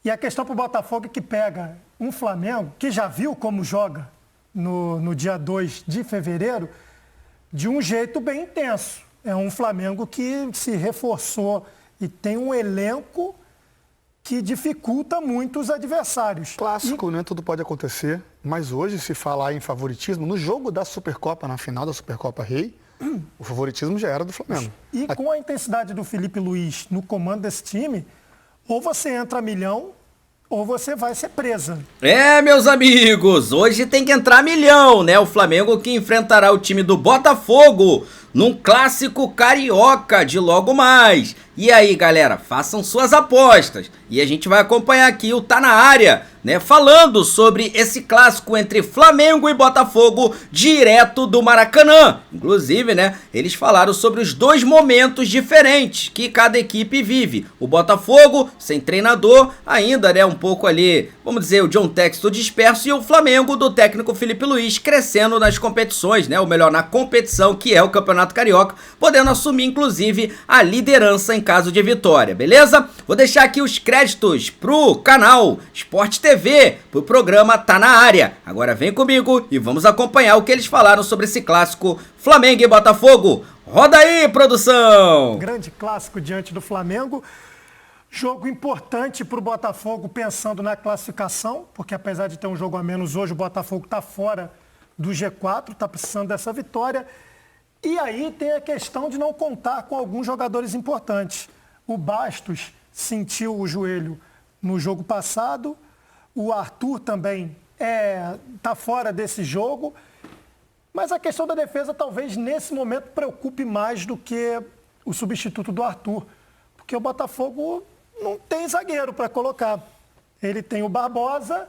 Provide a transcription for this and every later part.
E a questão para o Botafogo é que pega um Flamengo que já viu como joga no dia 2 de fevereiro de um jeito bem intenso. É um Flamengo que se reforçou e tem um elenco que dificulta muito os adversários. Clássico, né? Tudo pode acontecer. Mas hoje, se falar em favoritismo, no jogo da Supercopa, na final da Supercopa Rei, o favoritismo já era do Flamengo. E com a intensidade do Felipe Luiz no comando desse time, ou você entra a milhão, ou você vai ser presa. Meus amigos, hoje tem que entrar milhão, né? O Flamengo que enfrentará o time do Botafogo num clássico carioca de logo mais. E aí, galera, façam suas apostas. E a gente vai acompanhar aqui o Tá Na Área, né? Falando sobre esse clássico entre Flamengo e Botafogo direto do Maracanã. Inclusive, né? Eles falaram sobre os dois momentos diferentes que cada equipe vive. O Botafogo, sem treinador, ainda, né? Um pouco ali, vamos dizer, o John Textor disperso. E o Flamengo, do técnico Felipe Luiz, crescendo nas competições, né? Ou melhor, na competição que é o Campeonato Carioca, podendo assumir, inclusive, a liderança em caso de vitória, beleza? Vou deixar aqui os créditos pro canal Sport TV, pro programa Tá Na Área. Agora vem comigo e vamos acompanhar o que eles falaram sobre esse clássico Flamengo e Botafogo. Roda aí, produção! Grande clássico diante do Flamengo. Jogo importante para o Botafogo pensando na classificação, porque apesar de ter um jogo a menos hoje, o Botafogo está fora do G4, está precisando dessa vitória. E aí tem a questão de não contar com alguns jogadores importantes. O Bastos sentiu o joelho no jogo passado, o Arthur também está fora desse jogo, mas a questão da defesa talvez nesse momento preocupe mais do que o substituto do Arthur, porque o Botafogo não tem zagueiro para colocar. Ele tem o Barbosa,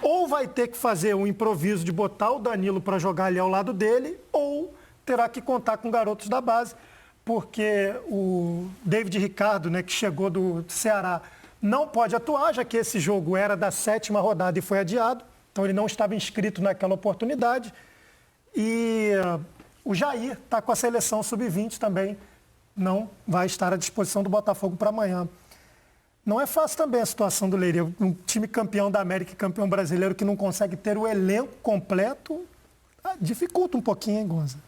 ou vai ter que fazer um improviso de botar o Danilo para jogar ali ao lado dele, ou terá que contar com garotos da base, porque o David Ricardo, né, que chegou do Ceará, não pode atuar, já que esse jogo era da 7ª rodada e foi adiado, então ele não estava inscrito naquela oportunidade. E o Jair está com a seleção sub-20 também, não vai estar à disposição do Botafogo para amanhã. Não é fácil também a situação do Leiria, um time campeão da América e campeão brasileiro que não consegue ter o elenco completo, dificulta um pouquinho, hein, Gonza?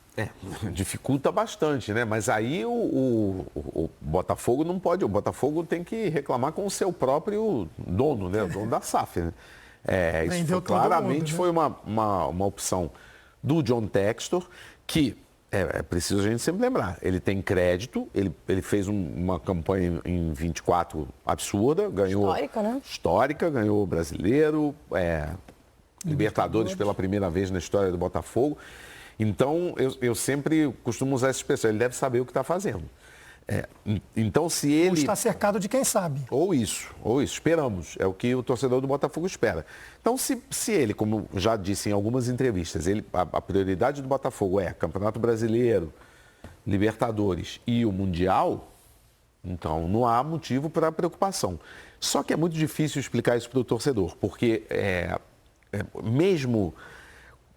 Dificulta bastante, né? Mas aí o Botafogo não pode. O Botafogo tem que reclamar com o seu próprio dono, né? O dono da SAF, né? Isso claramente foi uma opção do John Textor, que é preciso a gente sempre lembrar. Ele tem crédito, ele fez uma campanha em 24 absurda, ganhou. Histórica, né? Histórica, ganhou o brasileiro, Libertadores pela primeira vez na história do Botafogo. Então, eu sempre costumo usar essa expressão, ele deve saber o que está fazendo. Então, se ele... Ou está cercado de quem sabe. Ou isso, esperamos. É o que o torcedor do Botafogo espera. Então, se ele, como já disse em algumas entrevistas, a prioridade do Botafogo é Campeonato Brasileiro, Libertadores e o Mundial, então não há motivo para preocupação. Só que é muito difícil explicar isso para o torcedor, porque mesmo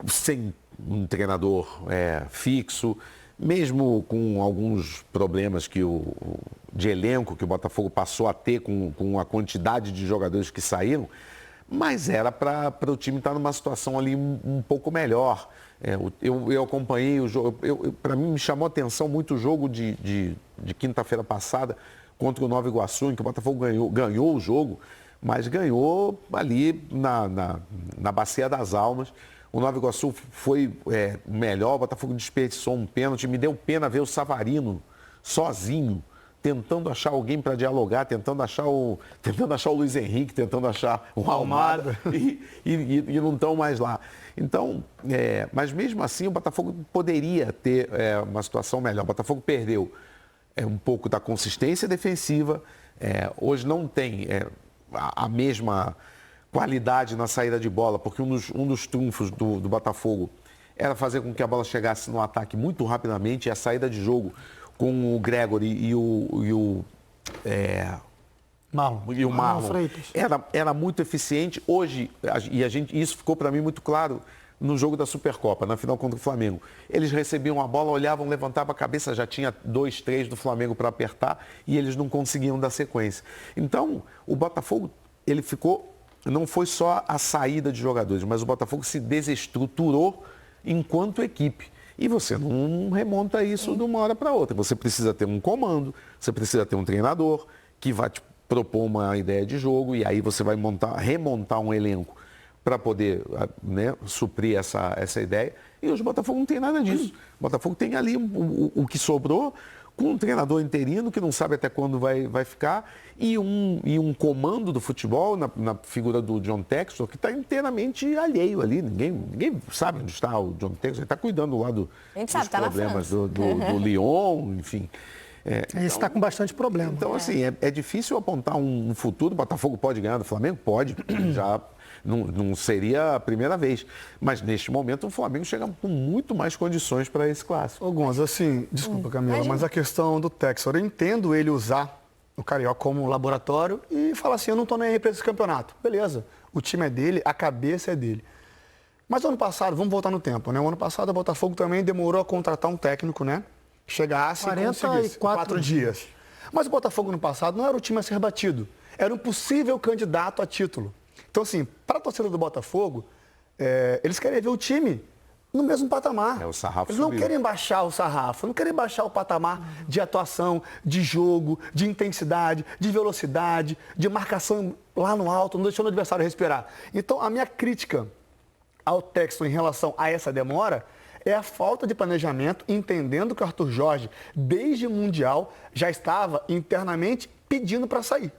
sem um treinador fixo, mesmo com alguns problemas de elenco que o Botafogo passou a ter com a quantidade de jogadores que saíram, mas era para o time estar numa situação ali um pouco melhor. Eu acompanhei o jogo, para mim me chamou a atenção muito o jogo de quinta-feira passada contra o Nova Iguaçu, em que o Botafogo ganhou o jogo, mas ganhou ali na Bacia das Almas. O Nova Iguaçu foi melhor, o Botafogo desperdiçou um pênalti. Me deu pena ver o Savarino sozinho, tentando achar alguém para dialogar, tentando achar o Luiz Henrique, tentando achar o Almada e não estão mais lá. Então, mas mesmo assim o Botafogo poderia ter uma situação melhor. O Botafogo perdeu um pouco da consistência defensiva, hoje não tem a mesma qualidade na saída de bola, porque um dos trunfos do Botafogo era fazer com que a bola chegasse no ataque muito rapidamente, e a saída de jogo com o Gregory e o Marlon era muito eficiente. Hoje, isso ficou para mim muito claro no jogo da Supercopa, na final contra o Flamengo. Eles recebiam a bola, olhavam, levantavam a cabeça, já tinha 2, 3 do Flamengo para apertar e eles não conseguiam dar sequência. Então, o Botafogo ele ficou... Não foi só a saída de jogadores, mas o Botafogo se desestruturou enquanto equipe. E você não remonta isso de uma hora para outra. Você precisa ter um comando, você precisa ter um treinador que vai te propor uma ideia de jogo e aí você vai remontar um elenco para poder, né, suprir essa ideia. E hoje o Botafogo não tem nada disso. O Botafogo tem ali o que sobrou, com um treinador interino que não sabe até quando vai ficar e um comando do futebol na figura do John Textor que está inteiramente alheio ali. Ninguém sabe onde está o John Textor. Ele está cuidando lá dos problemas do Lyon, enfim. Esse está com bastante problema. Então, assim, é difícil apontar um futuro. O Botafogo pode ganhar do Flamengo? Pode. Já não seria a primeira vez. Mas, neste momento, o Flamengo chega com muito mais condições para esse clássico. Ô, Gonzo, assim, desculpa, Camila, mas a questão do Textor, eu entendo ele usar o Carioca como laboratório e falar assim, eu não estou nem aí para esse campeonato. Beleza, o time é dele, a cabeça é dele. Mas ano passado, vamos voltar no tempo, né? O ano passado, o Botafogo também demorou a contratar um técnico, né? Chegasse e conseguisse 4 dias. Mas o Botafogo no passado não era o time a ser batido. Era um possível candidato a título. Então, assim, para a torcida do Botafogo, eles querem ver o time no mesmo patamar. O sarrafo eles não subiu. querem baixar o sarrafo, não querem baixar o patamar de atuação, de jogo, de intensidade, de velocidade, de marcação lá no alto, não deixando o adversário respirar. Então, a minha crítica ao Textor em relação a essa demora é a falta de planejamento, entendendo que o Arthur Jorge, desde o Mundial, já estava internamente pedindo para sair.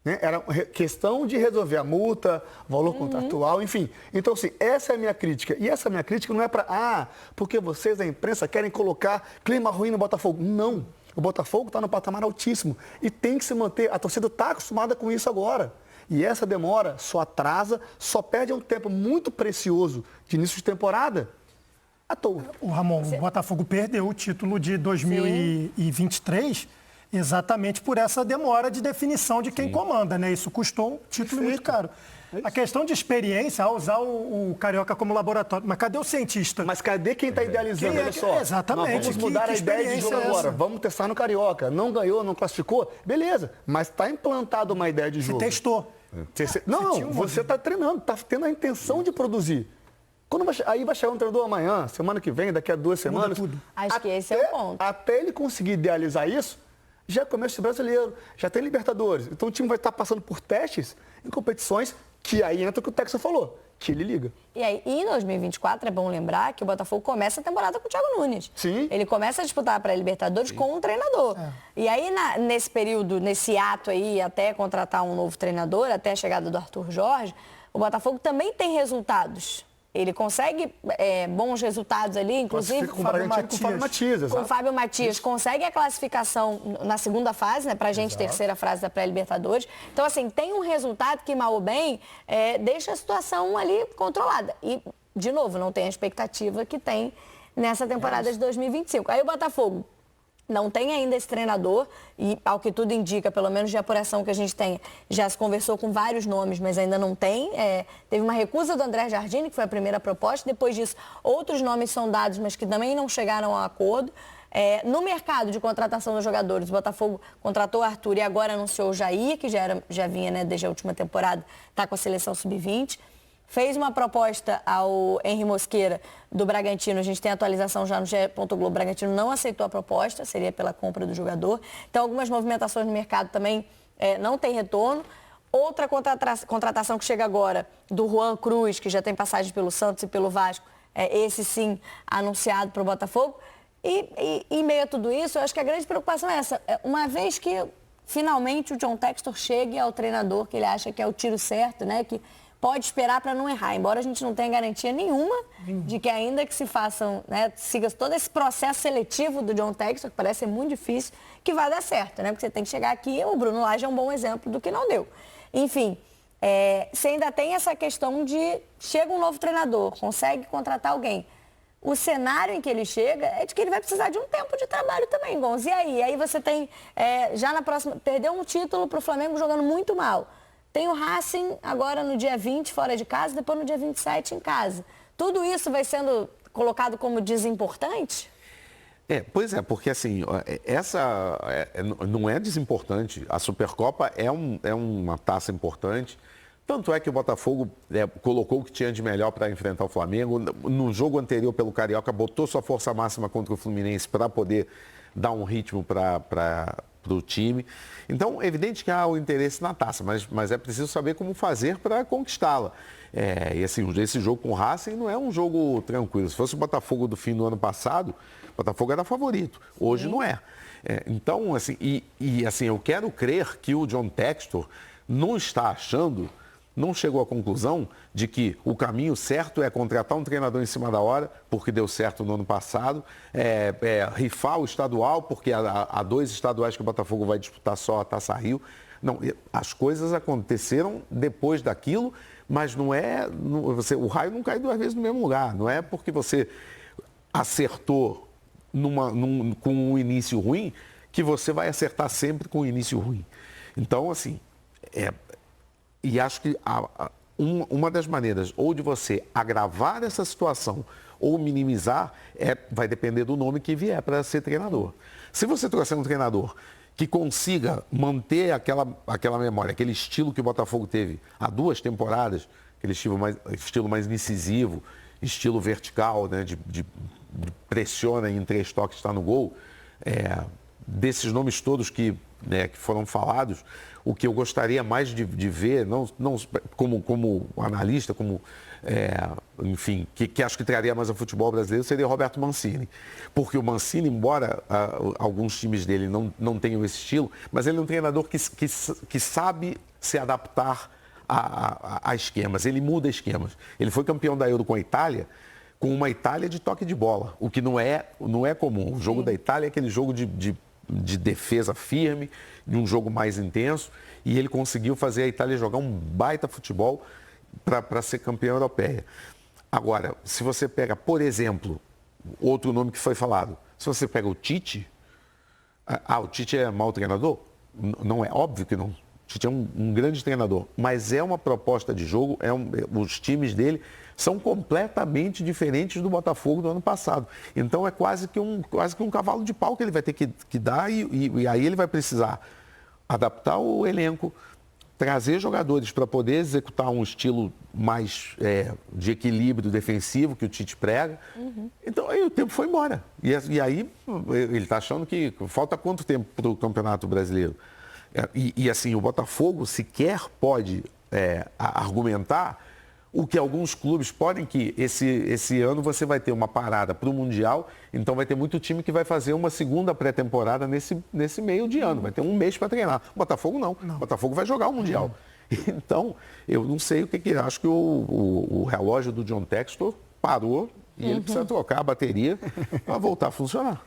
Né? Era questão de resolver a multa, valor contratual, enfim. Então, assim, essa é a minha crítica. E essa minha crítica não é para, porque vocês da imprensa querem colocar clima ruim no Botafogo. Não. O Botafogo está no patamar altíssimo e tem que se manter. A torcida está acostumada com isso agora. E essa demora só atrasa, só perde um tempo muito precioso de início de temporada à toa. O Ramon, o Botafogo perdeu o título de 2023 exatamente por essa demora de definição de quem comanda, né? Isso custou um título muito caro. A questão de experiência, ao usar o Carioca como laboratório, mas cadê o cientista? Mas cadê quem está idealizando? Olha só, exatamente. Nós vamos mudar a ideia de jogo agora. Vamos testar no Carioca. Não ganhou, não classificou? Beleza. Mas está implantado uma ideia de jogo. Você testou. Você está treinando, está tendo a intenção de produzir. Aí vai chegar um treinador amanhã, semana que vem, daqui a 2 semanas. Tudo. Acho que esse é o ponto. Até ele conseguir idealizar isso, já começa o brasileiro, já tem Libertadores. Então o time vai estar passando por testes em competições que aí entra o que o Texas falou, que ele liga. E aí, em 2024, é bom lembrar que o Botafogo começa a temporada com o Thiago Nunes. Sim. Ele começa a disputar para a Libertadores com um treinador. E aí, nesse período, nesse ato aí, até contratar um novo treinador, até a chegada do Arthur Jorge, o Botafogo também tem resultados. Ele consegue bons resultados ali, inclusive com o Fábio Matias. Com o Fábio Matias, consegue a classificação na segunda fase, né, para a gente, terceira fase da pré-Libertadores. Então, assim, tem um resultado que, mal ou bem, deixa a situação ali controlada. E, de novo, não tem a expectativa que tem nessa temporada de 2025. Aí o Botafogo não tem ainda esse treinador e, ao que tudo indica, pelo menos de apuração que a gente tem, já se conversou com vários nomes, mas ainda não tem. Teve uma recusa do André Jardine, que foi a primeira proposta. Depois disso, outros nomes são dados, mas que também não chegaram a acordo. No mercado de contratação dos jogadores, o Botafogo contratou o Arthur e agora anunciou o Jair, que já vinha, né, desde a última temporada, está com a seleção sub-20. Fez uma proposta ao Henry Mosqueira do Bragantino. A gente tem atualização já no GE. Globo. O Bragantino não aceitou a proposta, seria pela compra do jogador. Então, algumas movimentações no mercado também não tem retorno. Outra contratação que chega agora, do Juan Cruz, que já tem passagem pelo Santos e pelo Vasco, esse sim anunciado para o Botafogo. E em meio a tudo isso, eu acho que a grande preocupação é essa. Uma vez que finalmente o John Textor chegue ao treinador que ele acha que é o tiro certo, né? Que pode esperar para não errar, embora a gente não tenha garantia nenhuma de que ainda que se façam, né, siga todo esse processo seletivo do John Textor, que parece ser muito difícil, que vai dar certo, né? Porque você tem que chegar aqui, o Bruno Lage é um bom exemplo do que não deu. Enfim, você ainda tem essa questão de chega um novo treinador, consegue contratar alguém. O cenário em que ele chega é de que ele vai precisar de um tempo de trabalho também, Gonz. E aí? Aí você tem, já na próxima, perdeu um título para o Flamengo jogando muito mal. Tem o Racing agora no dia 20 fora de casa, depois no dia 27 em casa. Tudo isso vai sendo colocado como desimportante? Pois é, porque assim, não é desimportante. A Supercopa é uma taça importante. Tanto é que o Botafogo colocou o que tinha de melhor para enfrentar o Flamengo. No jogo anterior pelo Carioca, botou sua força máxima contra o Fluminense para poder dar um ritmo para o time. Então, é evidente que há o interesse na taça, mas é preciso saber como fazer para conquistá-la. E assim, esse jogo com o Racing não é um jogo tranquilo. Se fosse o Botafogo do fim do ano passado, o Botafogo era favorito. Hoje não é. Então, assim, assim, eu quero crer que o John Textor não está achando, não chegou à conclusão de que o caminho certo é contratar um treinador em cima da hora, porque deu certo no ano passado, rifar o estadual, porque há 2 estaduais que o Botafogo vai disputar só a Taça Rio. Não, as coisas aconteceram depois daquilo, mas o raio não cai 2 vezes no mesmo lugar. Não é porque você acertou com um início ruim que você vai acertar sempre com um início ruim. Então, assim, e acho que uma das maneiras ou de você agravar essa situação ou minimizar vai depender do nome que vier para ser treinador. Se você trouxer um treinador que consiga manter aquela memória, aquele estilo que o Botafogo teve há 2 temporadas, aquele estilo mais incisivo, estilo vertical, né, de pressiona em 3 toques, está no gol, desses nomes todos que foram falados, o que eu gostaria mais de ver, não como analista, enfim, que acho que traria mais ao futebol brasileiro, seria Roberto Mancini. Porque o Mancini, embora alguns times dele não tenham esse estilo, mas ele é um treinador que sabe se adaptar a esquemas, ele muda esquemas. Ele foi campeão da Euro com a Itália, com uma Itália de toque de bola, o que não é comum. O jogo da Itália é aquele jogo de defesa firme, de um jogo mais intenso, e ele conseguiu fazer a Itália jogar um baita futebol para ser campeã europeia. Agora, se você pega, por exemplo, outro nome que foi falado, se você pega o Tite, o Tite é mau treinador? Não é, óbvio que não. O Tite é um grande treinador, mas é uma proposta de jogo, os times dele são completamente diferentes do Botafogo do ano passado. Então é quase que um cavalo de pau que ele vai ter que dar e aí ele vai precisar adaptar o elenco, trazer jogadores para poder executar um estilo mais de equilíbrio defensivo que o Tite prega. Então aí o tempo foi embora. E aí ele está achando que falta quanto tempo para o Campeonato Brasileiro? E assim, o Botafogo sequer pode argumentar o que alguns clubes podem, que esse ano você vai ter uma parada para o Mundial, então vai ter muito time que vai fazer uma segunda pré-temporada nesse meio de ano, vai ter um mês para treinar. O Botafogo não. O Botafogo vai jogar o Mundial. Então, eu não sei o que acho que o relógio do John Textor parou e ele precisa trocar a bateria para voltar a funcionar.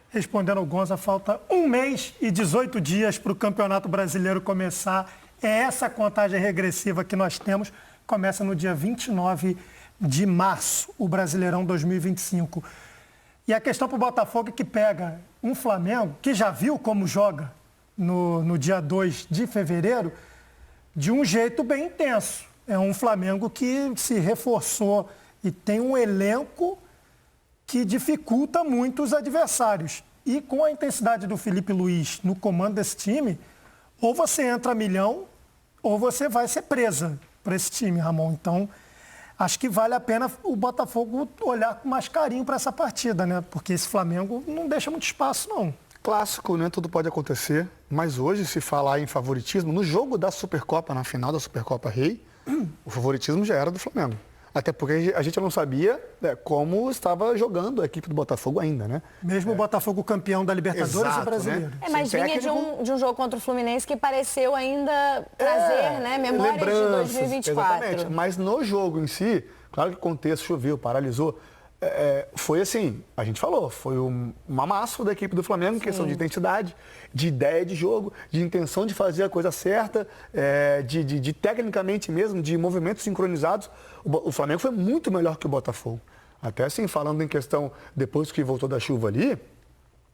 Respondendo ao Gonza, falta 1 mês e 18 dias para o Campeonato Brasileiro começar. É essa contagem regressiva que nós temos. Começa no dia 29 de março, o Brasileirão 2025. E a questão para o Botafogo é que pega um Flamengo, que já viu como joga no dia 2 de fevereiro, de um jeito bem intenso. É um Flamengo que se reforçou e tem um elenco que dificulta muito os adversários. E com a intensidade do Felipe Luiz no comando desse time, ou você entra a milhão, ou você vai ser presa para esse time, Ramon. Então, acho que vale a pena o Botafogo olhar com mais carinho para essa partida, né? Porque esse Flamengo não deixa muito espaço, não. Clássico, né? Tudo pode acontecer. Mas hoje, se falar em favoritismo, no jogo da Supercopa, na final da Supercopa Rei, o favoritismo já era do Flamengo. Até porque a gente não sabia como estava jogando a equipe do Botafogo ainda, né? Mesmo o Botafogo campeão da Libertadores e brasileiro. Né? Mas vinha de um jogo contra o Fluminense que pareceu ainda trazer memórias de 2024. Exatamente. Mas no jogo em si, claro que o contexto choveu, paralisou. Foi assim, a gente falou, foi um amasso da equipe do Flamengo em questão de identidade, de ideia de jogo, de intenção de fazer a coisa certa, de tecnicamente mesmo, de movimentos sincronizados. O Flamengo foi muito melhor que o Botafogo. Até assim, falando em questão, depois que voltou da chuva ali,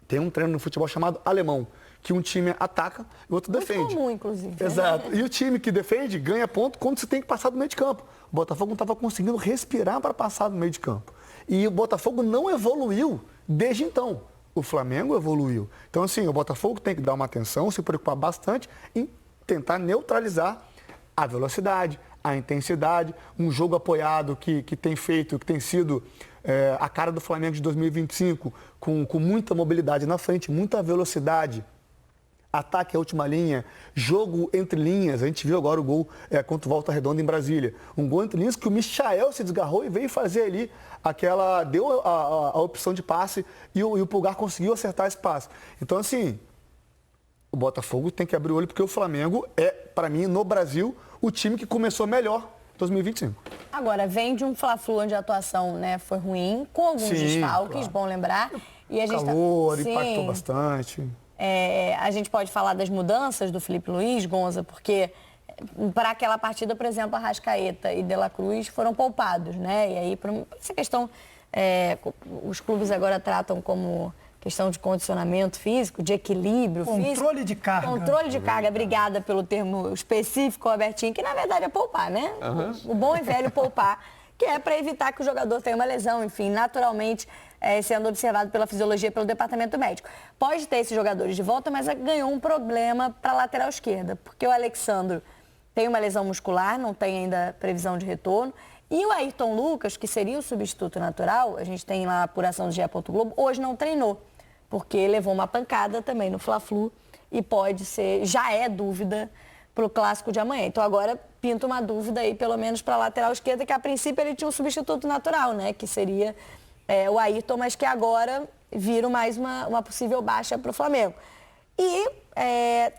tem um treino no futebol chamado alemão, que um time ataca e o outro defende. Muito comum, inclusive. Exato. E o time que defende ganha ponto quando você tem que passar do meio de campo. O Botafogo não estava conseguindo respirar para passar do meio de campo. E o Botafogo não evoluiu desde então. o Flamengo evoluiu. Então, assim, o Botafogo tem que dar uma atenção, se preocupar bastante em tentar neutralizar a velocidade, a intensidade, um jogo apoiado que tem sido a cara do Flamengo de 2025, com muita mobilidade na frente, muita velocidade, ataque à última linha, jogo entre linhas. A gente viu agora o gol contra o Volta Redonda em Brasília. Um gol entre linhas que o Michael se desgarrou e veio fazer ali deu a opção de passe e o Pulgar conseguiu acertar esse passe. Então, assim, o Botafogo tem que abrir o olho porque o Flamengo é, para mim, no Brasil, o time que começou melhor 2025. Agora, vem de um Fla-Flu onde a atuação, né, foi ruim, com alguns desfalques, claro. Bom lembrar. E a gente calor, impactou bastante. A gente pode falar das mudanças do Felipe Luiz, Gonza, porque para aquela partida, por exemplo, Arrascaeta e De La Cruz foram poupados, né? E aí, por essa questão, os clubes agora tratam como questão de condicionamento físico, de equilíbrio físico. Controle de carga. Controle de carga, obrigada pelo termo específico, Albertinho, que na verdade é poupar, né? O bom e velho poupar, que é para evitar que o jogador tenha uma lesão, enfim, naturalmente sendo observado pela fisiologia, pelo departamento médico. Pode ter esses jogadores de volta, mas ganhou um problema para a lateral esquerda, porque o Alexandro tem uma lesão muscular, não tem ainda previsão de retorno. E o Ayrton Lucas, que seria o substituto natural, a gente tem lá a apuração do GE. Globo, hoje não treinou, porque levou uma pancada também no Fla-Flu e já é dúvida para o clássico de amanhã. Então agora pinta uma dúvida aí, pelo menos para a lateral esquerda, que a princípio ele tinha um substituto natural, né? Que seria o Ayrton, mas que agora vira mais uma possível baixa para o Flamengo. E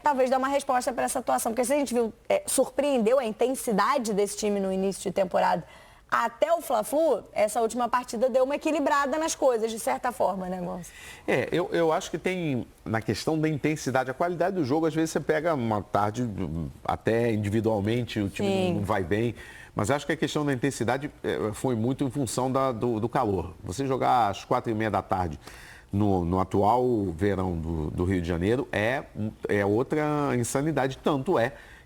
talvez dar uma resposta para essa atuação, porque se a gente viu, surpreendeu a intensidade desse time no início de temporada até o Fla-Flu, essa última partida deu uma equilibrada nas coisas, de certa forma, né, Gonçalo? Eu acho que tem, na questão da intensidade, a qualidade do jogo, às vezes você pega uma tarde, até individualmente, o time não vai bem, mas acho que a questão da intensidade foi muito em função do calor. Você jogar às 4h30 da tarde no atual verão do Rio de Janeiro é outra insanidade, tanto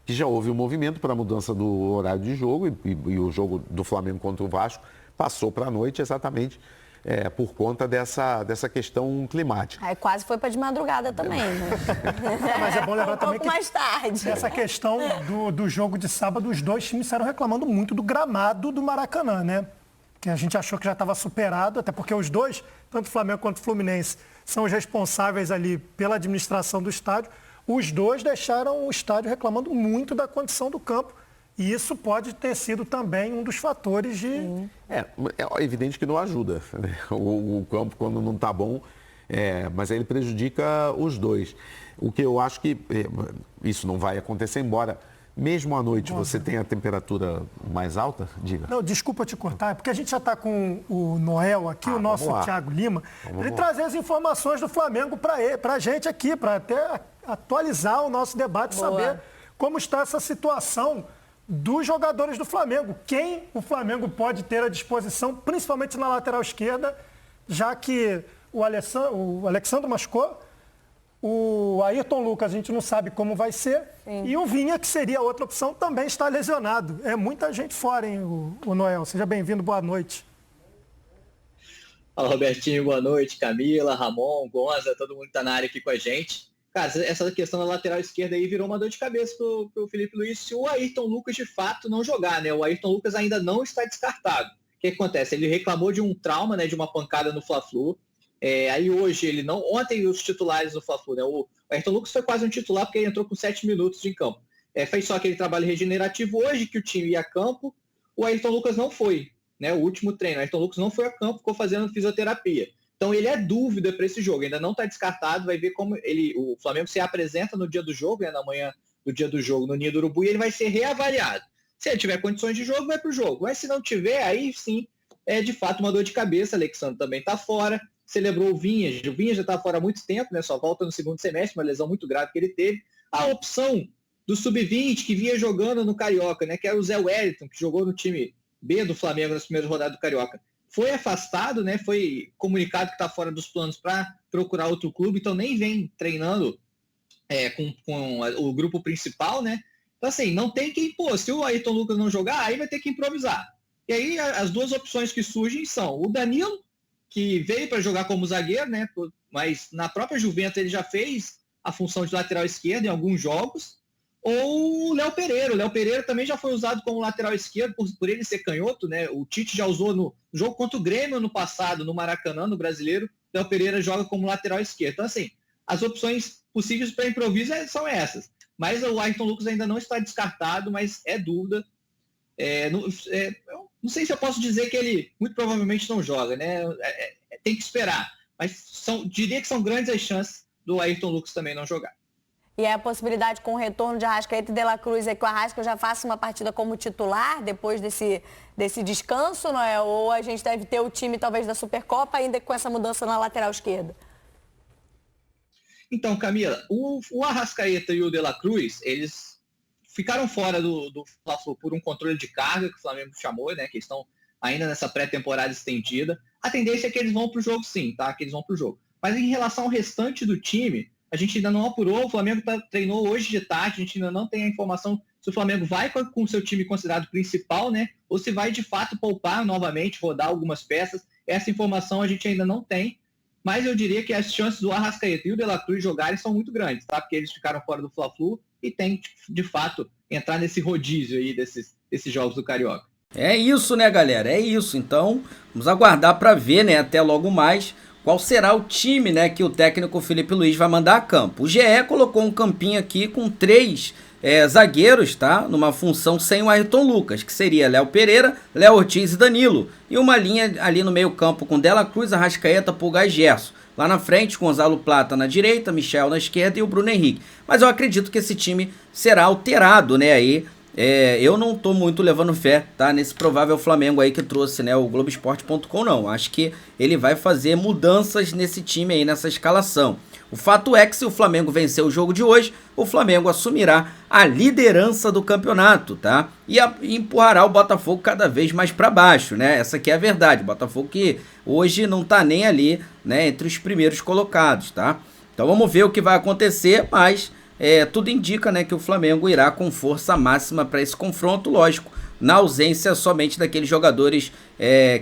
que já houve um movimento para a mudança do horário de jogo e o jogo do Flamengo contra o Vasco passou para a noite exatamente por conta dessa questão climática. Aí quase foi para de madrugada também, né? Mas é bom lembrar também pouco mais tarde. Essa questão do jogo de sábado, os dois times saíram reclamando muito do gramado do Maracanã, né? Que a gente achou que já estava superado, até porque os dois, tanto o Flamengo quanto o Fluminense, são os responsáveis ali pela administração do estádio. Os dois deixaram o estádio reclamando muito da condição do campo. E isso pode ter sido também um dos fatores de... É evidente que não ajuda, né? O campo, quando não está bom, mas ele prejudica os dois. O que eu acho que isso não vai acontecer, embora mesmo à noite você tenha a temperatura mais alta, diga. Não, desculpa te cortar, é porque a gente já está com o Noel aqui, o nosso Thiago Lima, ele trazer as informações do Flamengo para a gente aqui, para até atualizar o nosso debate, saber como está essa situação dos jogadores do Flamengo. Quem o Flamengo pode ter à disposição, principalmente na lateral esquerda, já que o Alexandre machucou, o Ayrton Lucas a gente não sabe como vai ser, e o Vinha, que seria outra opção, também está lesionado. É muita gente fora, hein, o Noel. Seja bem-vindo, boa noite. Fala, Robertinho, boa noite. Camila, Ramon, Gonza, todo mundo que está na área aqui com a gente. Cara, essa questão da lateral esquerda aí virou uma dor de cabeça pro Felipe Luiz se o Ayrton Lucas de fato não jogar, né? O Ayrton Lucas ainda não está descartado. O que acontece? Ele reclamou de um trauma, né, de uma pancada no Fla-Flu. Aí hoje ele não... Ontem os titulares do Fla-Flu, né? O Ayrton Lucas foi quase um titular porque ele entrou com 7 minutos de campo. Fez só aquele trabalho regenerativo. Hoje que o time ia a campo, o Ayrton Lucas não foi, né? O último treino. O Ayrton Lucas não foi a campo, ficou fazendo fisioterapia. Então ele é dúvida para esse jogo, ainda não está descartado, vai ver como o Flamengo se apresenta no dia do jogo, né, na manhã do dia do jogo, no Ninho do Urubu, e ele vai ser reavaliado. Se ele tiver condições de jogo, vai para o jogo. Mas se não tiver, aí sim, é de fato uma dor de cabeça. Alexandre também está fora, celebrou o Vinha já está fora há muito tempo, né, só volta no segundo semestre, uma lesão muito grave que ele teve. A opção do Sub-20, que vinha jogando no Carioca, né, que era o Zé Wellington, que jogou no time B do Flamengo nas primeiras rodadas do Carioca, foi afastado, né? Foi comunicado que está fora dos planos para procurar outro clube, então nem vem treinando com o grupo principal, né? Então, assim, não tem quem impor. Se o Ayrton Lucas não jogar, aí vai ter que improvisar. E aí as duas opções que surgem são o Danilo, que veio para jogar como zagueiro, né? Mas na própria Juventus ele já fez a função de lateral esquerdo em alguns jogos. Ou o Léo Pereira. O Léo Pereira também já foi usado como lateral esquerdo por ele ser canhoto, né? O Tite já usou no jogo contra o Grêmio no passado, no Maracanã, no Brasileiro. O Léo Pereira joga como lateral esquerdo. Então, assim, as opções possíveis para improviso são essas. Mas o Ayrton Lucas ainda não está descartado, mas é dúvida. Não sei se eu posso dizer que ele muito provavelmente não joga, né? Tem que esperar. Mas diria que são grandes as chances do Ayrton Lucas também não jogar. E é a possibilidade com o retorno de Arrascaeta e De La Cruz é que o Arrasca já faça uma partida como titular depois desse descanso, não é? Ou a gente deve ter o time talvez da Supercopa ainda com essa mudança na lateral esquerda? Então, Camila, o Arrascaeta e o De La Cruz, eles ficaram fora do Fla-Flu por um controle de carga que o Flamengo chamou, né? Que estão ainda nessa pré-temporada estendida. A tendência é que eles vão para o jogo sim, tá? Que eles vão para o jogo. Mas em relação ao restante do time, a gente ainda não apurou, o Flamengo treinou hoje de tarde, a gente ainda não tem a informação se o Flamengo vai com o seu time considerado principal, né? Ou se vai de fato poupar novamente, rodar algumas peças. Essa informação a gente ainda não tem, mas eu diria que as chances do Arrascaeta e o De La Cruz jogarem são muito grandes, tá? Porque eles ficaram fora do Fla-Flu e tem, de fato, entrar nesse rodízio aí desses jogos do Carioca. É isso, né, galera? É isso. Então, vamos aguardar para ver, né, até logo mais, qual será o time, né, que o técnico Felipe Luiz vai mandar a campo. O GE colocou um campinho aqui com 3 zagueiros, tá? Numa função sem o Ayrton Lucas, que seria Léo Pereira, Léo Ortiz e Danilo. E uma linha ali no meio campo com De La Cruz, Arrascaeta, Pulgar e Gerson. Lá na frente, Gonzalo Plata na direita, Michel na esquerda e o Bruno Henrique. Mas eu acredito que esse time será alterado, né, aí. Eu não tô muito levando fé, tá, nesse provável Flamengo aí que trouxe, né, o Globoesporte.com, não. Acho que ele vai fazer mudanças nesse time aí, nessa escalação. O fato é que se o Flamengo vencer o jogo de hoje, o Flamengo assumirá a liderança do campeonato, tá? E empurrará o Botafogo cada vez mais para baixo, né? Essa aqui é a verdade. O Botafogo que hoje não tá nem ali, né, entre os primeiros colocados, tá? Então vamos ver o que vai acontecer, mas tudo indica, né, que o Flamengo irá com força máxima para esse confronto, lógico, na ausência somente daqueles jogadores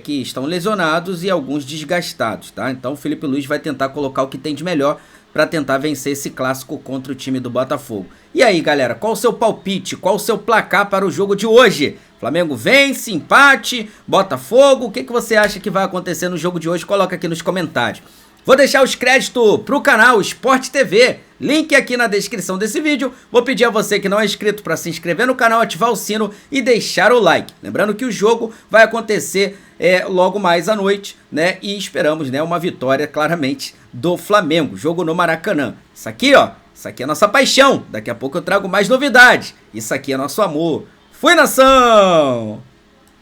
que estão lesionados e alguns desgastados, tá? Então o Felipe Luiz vai tentar colocar o que tem de melhor para tentar vencer esse clássico contra o time do Botafogo. E aí, galera, qual o seu palpite? Qual o seu placar para o jogo de hoje? Flamengo vence, empate, Botafogo? O que você acha que vai acontecer no jogo de hoje? Coloca aqui nos comentários. Vou deixar os créditos pro canal Sport TV, link aqui na descrição desse vídeo. Vou pedir a você que não é inscrito para se inscrever no canal, ativar o sino e deixar o like. Lembrando que o jogo vai acontecer logo mais à noite, né? E esperamos, né, uma vitória claramente do Flamengo, jogo no Maracanã. Isso aqui, ó, isso aqui é nossa paixão. Daqui a pouco eu trago mais novidades. Isso aqui é nosso amor. Fui, nação!